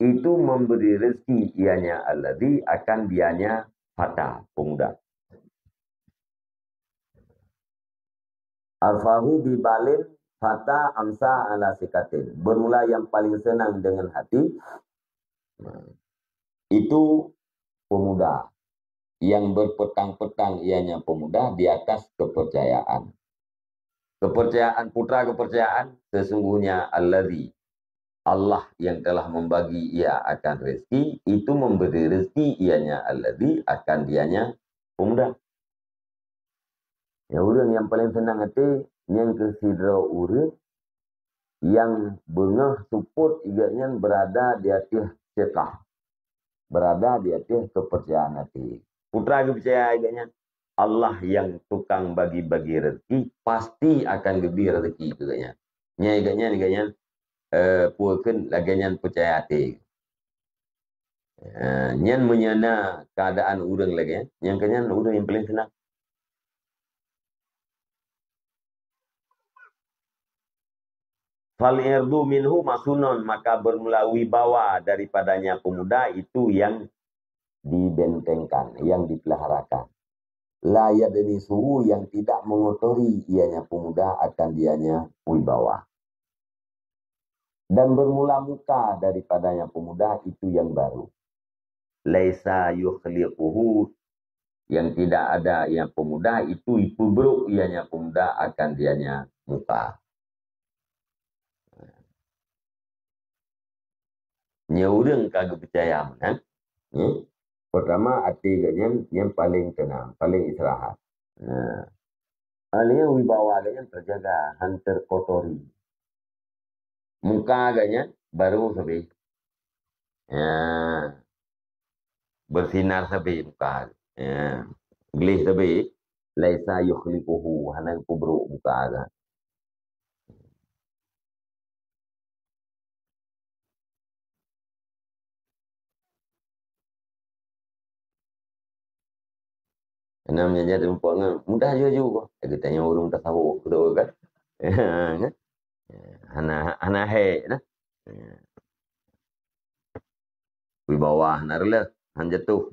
itu memberi rezeki ianya alladzi akan dianya fatah pemuda. Arfahu bibalin fata amsa ala sikatin. Bermula yang paling senang dengan hati itu pemuda. Yang berpetang-petang ianya pemuda di atas kepercayaan. Kepercayaan putra kepercayaan sesungguhnya alladzi Allah yang telah membagi ia akan rezeki itu memberi rezeki ianya alladzi akan dianya pemuda. Ya orang yang paling senang hati yang kesidra urang yang bengah support iganya berada di atas sekah, berada di atas kepercayaan hati. Putra kepercayaan iganya Allah yang tukang bagi-bagi rezeki pasti akan gebir rezeki iganya. Nya iganya puakeun laganyan percaya hati. Nyan menyana keadaan urang lagi yang kenyan urang yang paling senang. Fal irdu minhu masunon, maka bermula wibawa daripadanya pemuda itu yang dibentengkan, yang dipeliharakan. La yadni suhu, yang tidak mengotori ianya pemuda akan dianya wibawa. Dan bermula muka daripadanya pemuda itu yang baru. Laisa yukhliquhu, yang tidak ada yang pemuda itu buruk ianya pemuda akan dianya muka. Nyaurang kagak percaya kan? Pertama hati yang paling tenang, paling istirahat. Nah, alihnya wibawa agaknya terjaga, hantar kotori. Muka agaknya baru sampai. Ya, bersinar sampai muka. Ya, gelis sampai. Laisa yukhliquhu, hana kubruk muka agak. Namanya jadi umpamanya mudah juga. Kita tanya orang tasawuf betul kan? Kan? Hana he nah. Wibawa narlah han jatuh.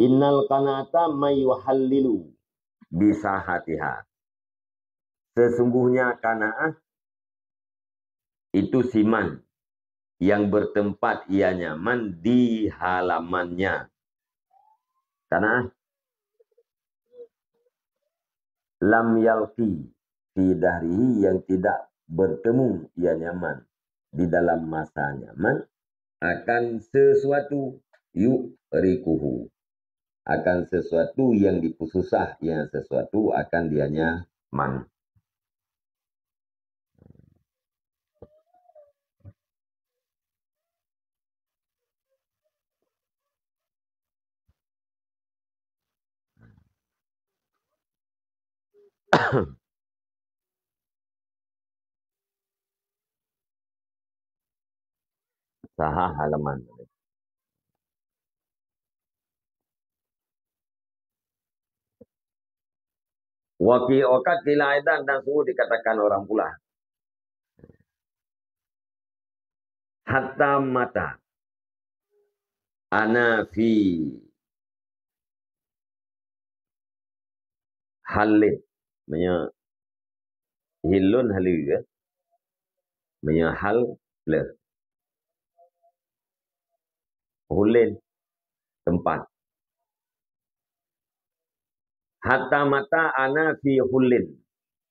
Innal qanata may yuhallilu bisahatiha. Sesungguhnya qanaah itu siman yang bertempat ia nyaman di halamannya. Qanaah lam yalqi fi dahrihi, yang tidak bertemu ia nyaman di dalam masa nyaman akan sesuatu yu'rikuhu, akan sesuatu yang dipususah, yang sesuatu akan dianya man. Saha halaman. Waki okat tilaidan, dan suhu dikatakan orang pula. Hatta mata ana fi halin, menya hilun halil, menya hal le hulin tempat. Hatta mata ana fi hulin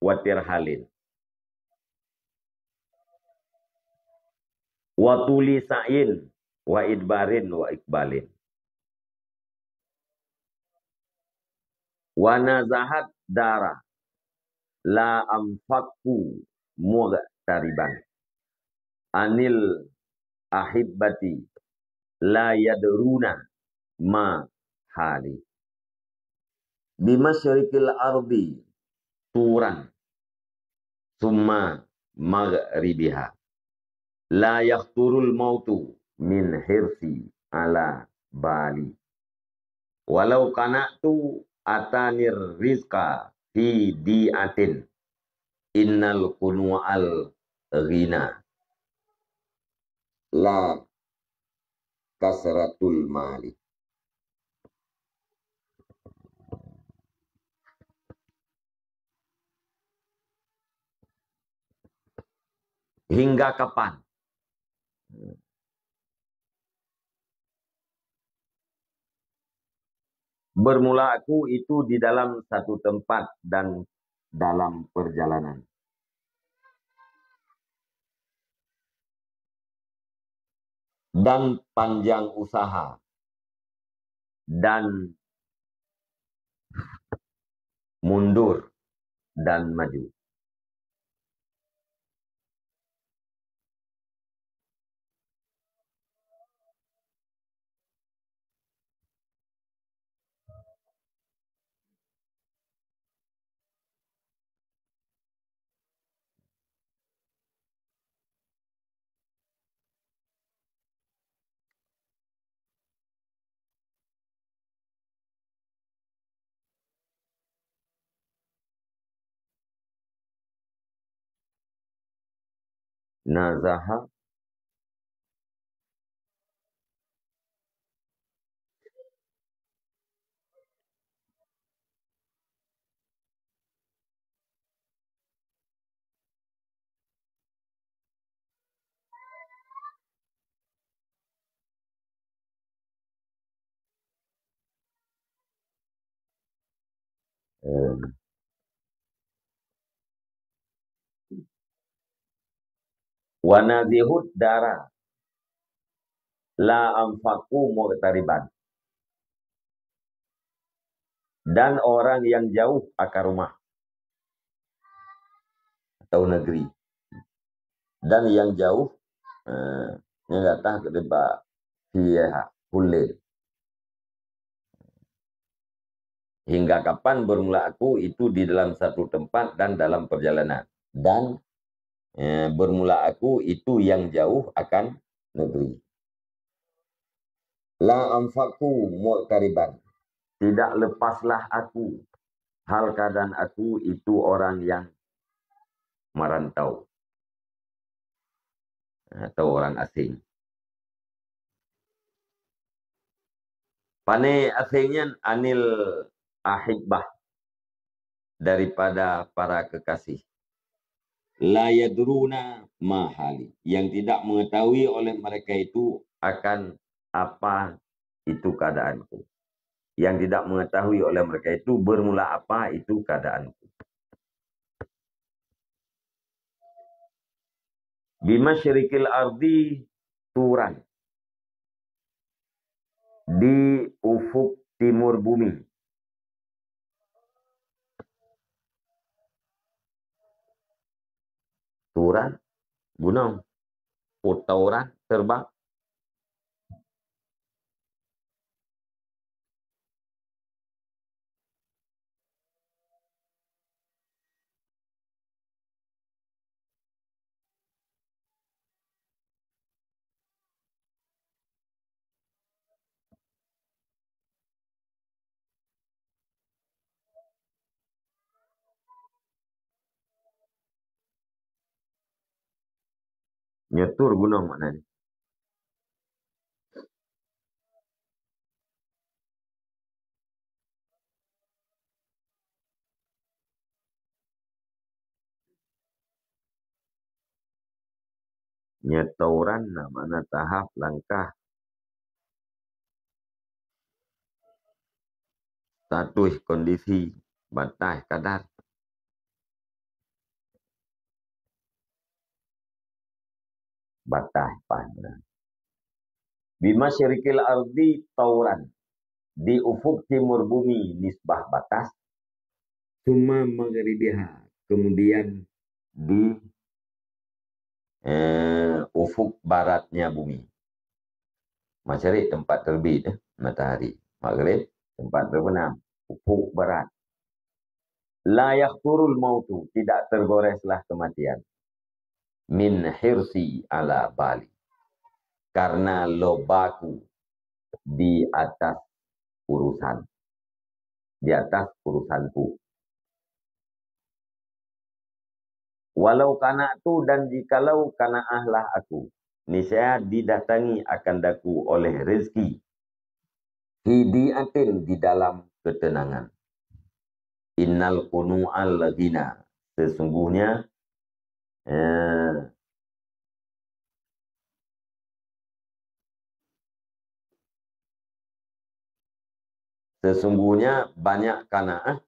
watir halin. Wa tulisain wa idbarin wa ikbalin. Wa nazahat dara la amfakku muqtariban anil ahibbati la yadruna ma hali. Bimasyarikil ardi turan summa maghribiha la yakhturul mautu min hirsi ala bali. Walau kanatu atanir rizqa fi diatin innal kunu'al ghina la kasratul mali. Hingga kapan? Bermula aku itu di dalam satu tempat dan dalam perjalanan. Dan panjang usaha. Dan mundur dan maju. Nazaha. Wanadihud darah. La amfaku muqtariban. Dan orang yang jauh akan rumah atau negeri. Dan yang jauh yang kata ke depan fiha hulil. Hingga kapan bermula aku itu di dalam satu tempat dan dalam perjalanan. Dan bermula aku itu yang jauh akan negeri. La amfaku muqtariban. Tidak lepaslah aku. Hal keadaan aku itu orang yang merantau. Atau orang asing. Pane asingnya anil ahibbah. Daripada para kekasih. La yadruna mahali. Yang tidak mengetahui oleh mereka itu akan apa itu keadaanku. Yang tidak mengetahui oleh mereka itu bermula apa itu keadaanku. Bimasyriqil ardi turan. Di ufuk timur bumi. Turan, gunung. Utauran, terbang. Nyetur gunung maknanya. Nyetoran namanya tahap langkah. Status kondisi batas kadar. Batas pada. Bimasyriqil ardi tauran. Di ufuk timur bumi nisbah batas. Summa maghribiha. Kemudian di ufuk baratnya bumi. Masyarakat tempat terbit matahari. Maghrib tempat terbenam. Ufuk barat. La yakhturul mautu. Tidak tergoreslah kematian. Min hirsi ala bali. Karena lobaku di atas urusan. Di atas urusanku. Walau kana'tu dan jikalau kana'ahlah aku. Niscaya didatangi akan daku oleh rezeki. Hidiatin di dalam ketenangan. Innal kunu'al ladina. Sesungguhnya Sesungguhnya banyak qanaah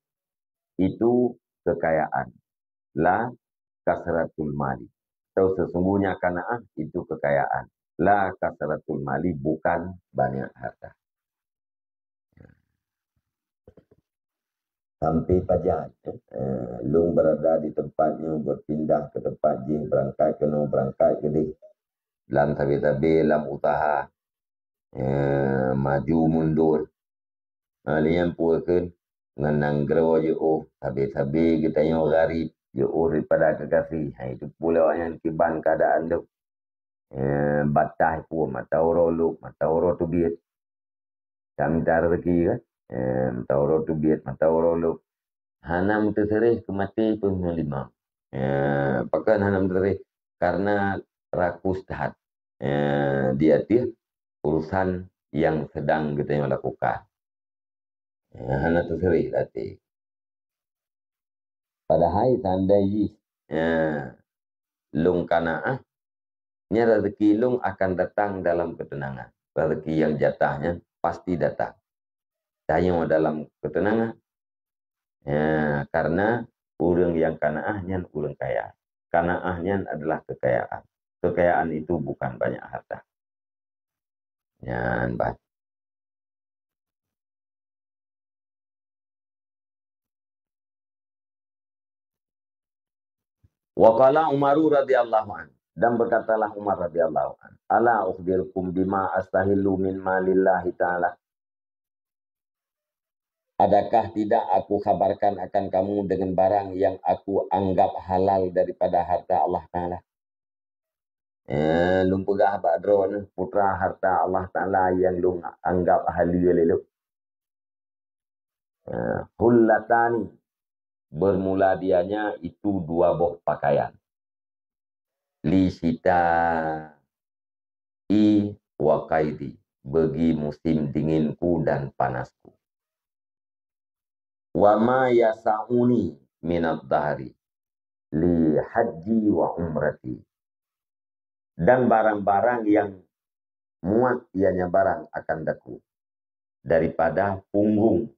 itu kekayaan. La kasratul mali. Atau sesungguhnya qanaah itu kekayaan. La kasratul mali, bukan banyak harta. Sampai pajak. Lung berada di tempatnya, berpindah ke tempat jing, berangkat ke no, berangkat ke di. Lam tabi-tabi, lam usaha. Maju mundur. Lian puakan. Ngenang gerawa je tabi-tabi kita yang garib. Je daripada kekasih. Itu pula yang kiban keadaan tu. Batah pun, mata orang mata orang tu biat. Kami tak rezeki kan. Mata orang tu biat, mata orang luk. Hanam terserih kemati pun melimam. Pakan hanam terserih karena rakus tahat. Dia urusan yang sedang kita lakukan. Hanam terserih tadi. Padahal tandai lung kanaah, nya rezeki lung akan datang dalam ketenangan. Rezeki yang jatahnya pasti datang. Tanya dalam ketenangan. Karena orang yang kanaahnya orang kaya. Kanaahnya adalah kekayaan. Kekayaan itu bukan banyak harta. Yan baik. Wa qala Umaru radhiyallahu an, dan berkatalah Umar radhiyallahu an, ala ukhbirukum bima astahillu min malillahi ta'ala. Adakah tidak aku kabarkan akan kamu dengan barang yang aku anggap halal daripada harta Allah Ta'ala? Lung pegah badron putra harta Allah Ta'ala yang lung anggap halal lelu. Hullatani, bermula dianya itu dua boh pakaian. Li sita i wa kaidi, bagi musim dinginku dan panasku. Wa ma yasa'uni minad dahri li haji wa umrati, dan barang-barang yang muat ianya barang akan daku daripada punggung.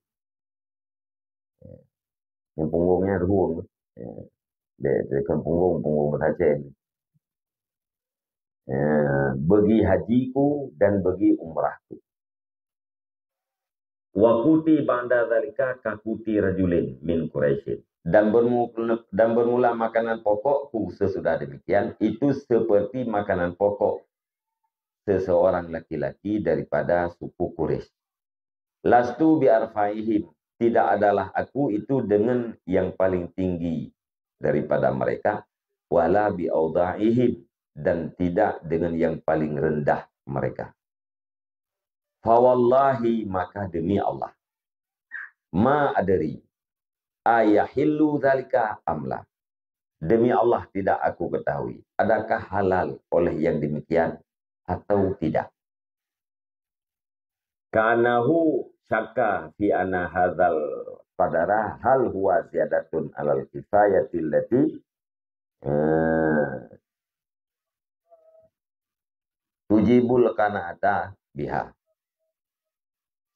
Yang punggungnya ruang. Dari punggung berhasil. Bagi hajiku dan bagi umrahku. Wa kuti ba'da dzalika ka kuti rajulin min Quraisy. Dan bermula makanan pokokku sesudah demikian itu seperti makanan pokok seseorang laki-laki daripada suku Quraisy. Lastu bi'arfaihim, tidak adalah aku itu dengan yang paling tinggi daripada mereka, wala bi'audha'ihim, dan tidak dengan yang paling rendah mereka. Fawallahi, maka demi Allah, ma adri ayahillu dzalika amla, demi Allah tidak aku ketahui adakah halal oleh yang demikian atau tidak. Kanahu syakka fi anna hadzal qadara hal huwa ziyadatun alal kifayati allati tujibul qanaata biha.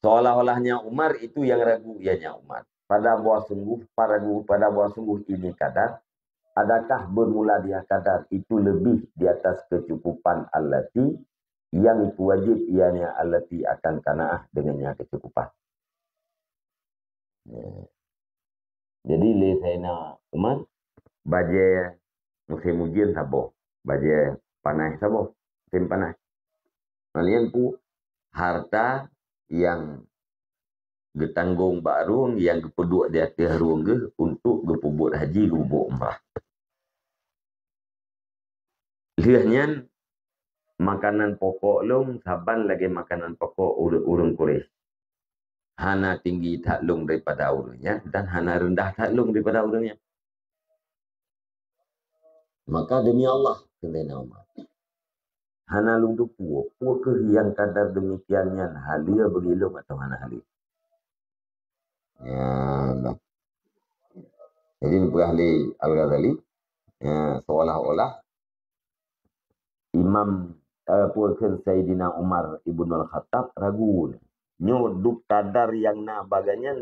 Seolah-olahnya Umar itu yang ragu, ianya Umar. Pada buah sungguh ini kadar, adakah bermula dia kadar itu lebih di atas kecukupan allati, yang itu wajib ianya allati akan kanaah dengannya kecukupan. Jadi le saya Umar baje musim ujian sabo, baje panah sabo, musim panah. Kalian pu harta yang getanggung barung yang kepeduk di atas harung ke untuk kepubut haji kepubut umrah. Lihatnya makanan pokok long saban lagi makanan pokok urang Quraisy. Hana tinggi taklung daripada urangnya dan hana rendah taklung daripada urangnya. Maka demi Allah kena Umar. Hana lung tu puak ke yang kadar demikiannya halia begilung atau hana halia. Ya, jadi ahli Al-Ghazali seolah-olah Imam puakan Sayyidina Umar Ibn Al-Khattab ragu. Nyo duk kadar yang na baganya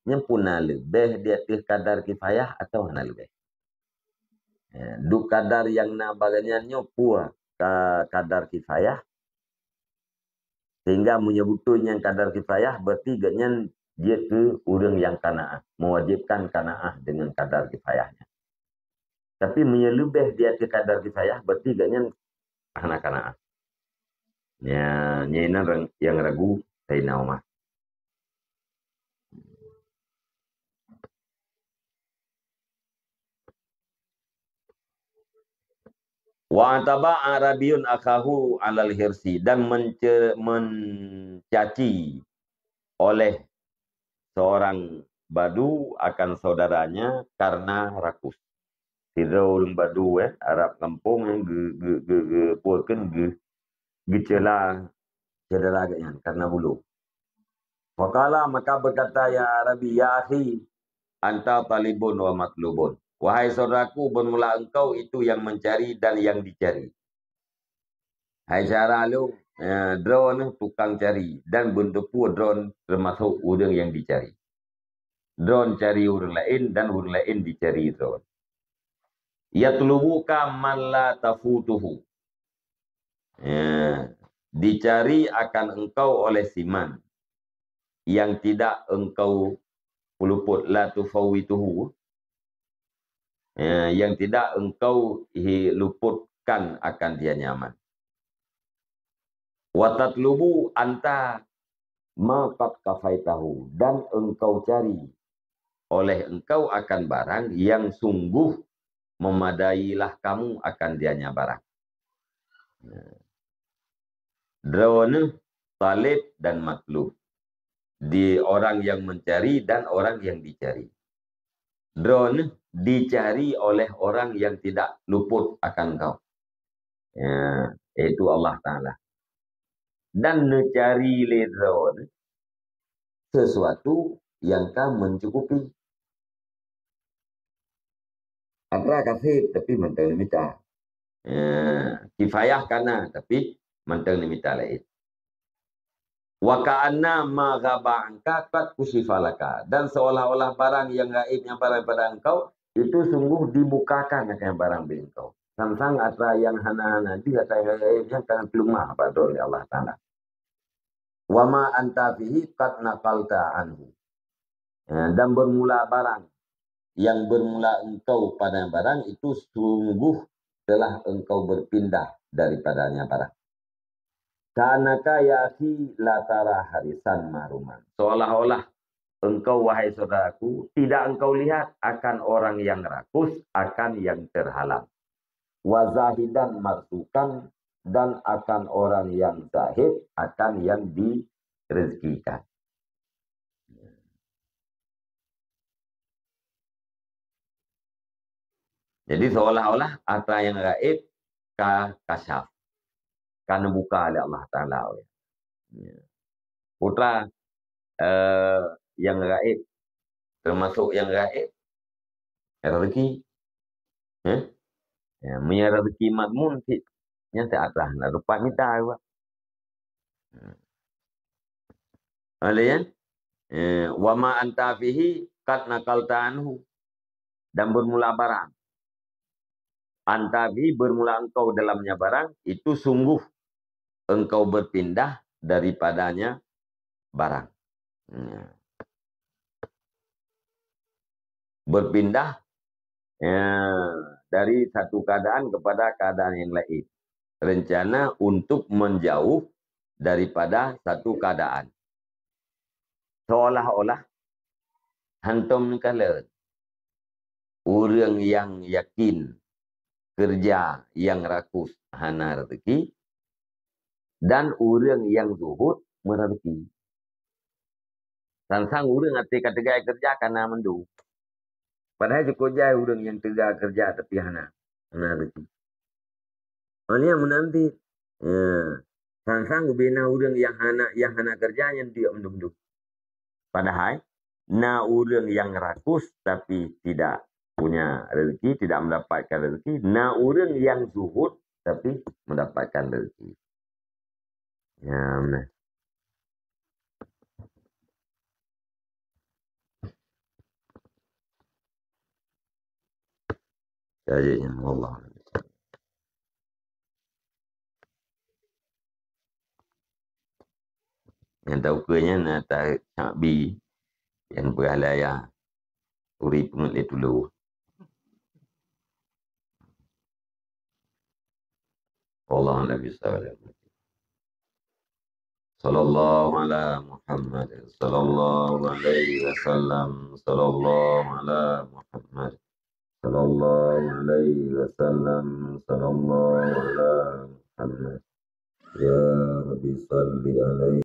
nyempuna lebih di atas kadar kifayah atau hana lebih. Duk kadar yang na baganya nyo pua kadar kifayah sehingga menyebutnya kadar kifayah berarti ganyan dia ke orang yang kanaah, mewajibkan kanaah dengan kadar kifayahnya. Tapi menyelebih dia ke kadar kifayah berarti ganyan hana kanaah. Ya, nyina yang ragu Sayyidina Umar. Wa ataba Arabiyun akahu alal hirsi dan mencaci oleh seorang badu akan saudaranya karena rakus. Tidak orang badu Arab kampung yang puakan gecela cedera agaknya karena bulu. Wakala maka berkata ya Arabi ya akhi anta talibun wa matlubun. Wahai saudaraku, bermula engkau itu yang mencari dan yang dicari. Hai cara lu, drone tukang cari dan bentuk drone termasuk orang yang dicari. Drone cari orang lain dan orang lain dicari drone. Yatlubuka man la tafutuhu. Dicari akan engkau oleh siman yang tidak engkau luput, la tufawituhu. Yang tidak engkau luputkan akan dia nyaman. Watatlubu anta maqad kafaitahu dan engkau cari oleh engkau akan barang yang sungguh memadailah kamu akan dianya barang. Drone, talib dan matlub. Di orang yang mencari dan orang yang dicari. Drone dicari oleh orang yang tidak luput akan kau. Itu Allah Ta'ala. Dan mencari drone sesuatu yang kau mencukupi. Antara kasih tapi mentang limita. Kifayah kana tapi mentang limita lain. Wa ka'anna ma ghaba anka qad kusifalaka. Dan seolah-olah barang yang gaib yang barang pada engkau itu sungguh dibukakan akan barang bagi engkau. Tentang atra yang hana-hana di atra yang gaib yang kan lumah pada oleh Allah Ta'ala. Wa ma anta fihi qad naqalta anhu. Dan bermula barang yang bermula engkau pada barang itu sungguh telah engkau berpindah daripadanya barang. Kanaka yaki latara harisan maruman. Seolah-olah engkau wahai saudaraku tidak engkau lihat akan orang yang rakus, akan yang terhalang. Wazahidan marsukan dan akan orang yang zahid, akan yang direzekikan. Jadi seolah-olah apa yang gaib kasyaf. Karena buka oleh Allah Ta'ala. Putra yang gaib, termasuk yang gaib, rezeki. Punya rezeki makmun, yang tak atas. Rupa minta juga. Alian, wa ma anta fihi qad nakalta anhu. Dan bermula barang. Antabi bermula engkau dalamnya barang, itu sungguh engkau berpindah daripadanya barang. Berpindah dari satu keadaan kepada keadaan yang lain. Rencana untuk menjauh daripada satu keadaan. Seolah-olah hantum kala orang yang yakin kerja yang rakus hana rezeki dan orang yang zuhud merezeki. Sang orang hati kata kerja karena mendu. Padahal cukup jaya orang yang tegak kerja tapi hana rezeki. Ini yang menanti. Sang bina orang yang hana kerja yang dia mendu. Padahal na orang yang rakus tapi tidak punya rezeki, tidak mendapatkan rezeki. Na orang yang zuhud tapi mendapatkan rezeki. Ya, benar. Kayaknya Allah. Yang tahu kuenya na tak bi yang berhalaya uri pengelit dulu. Allah Nabi sallallahu sallallahu ala Muhammad sallallahu alaihi wasallam sallallahu ala Muhammad sallallahu alaihi wasallam sallallahu ala Muhammad ya Rabbi salli alaihi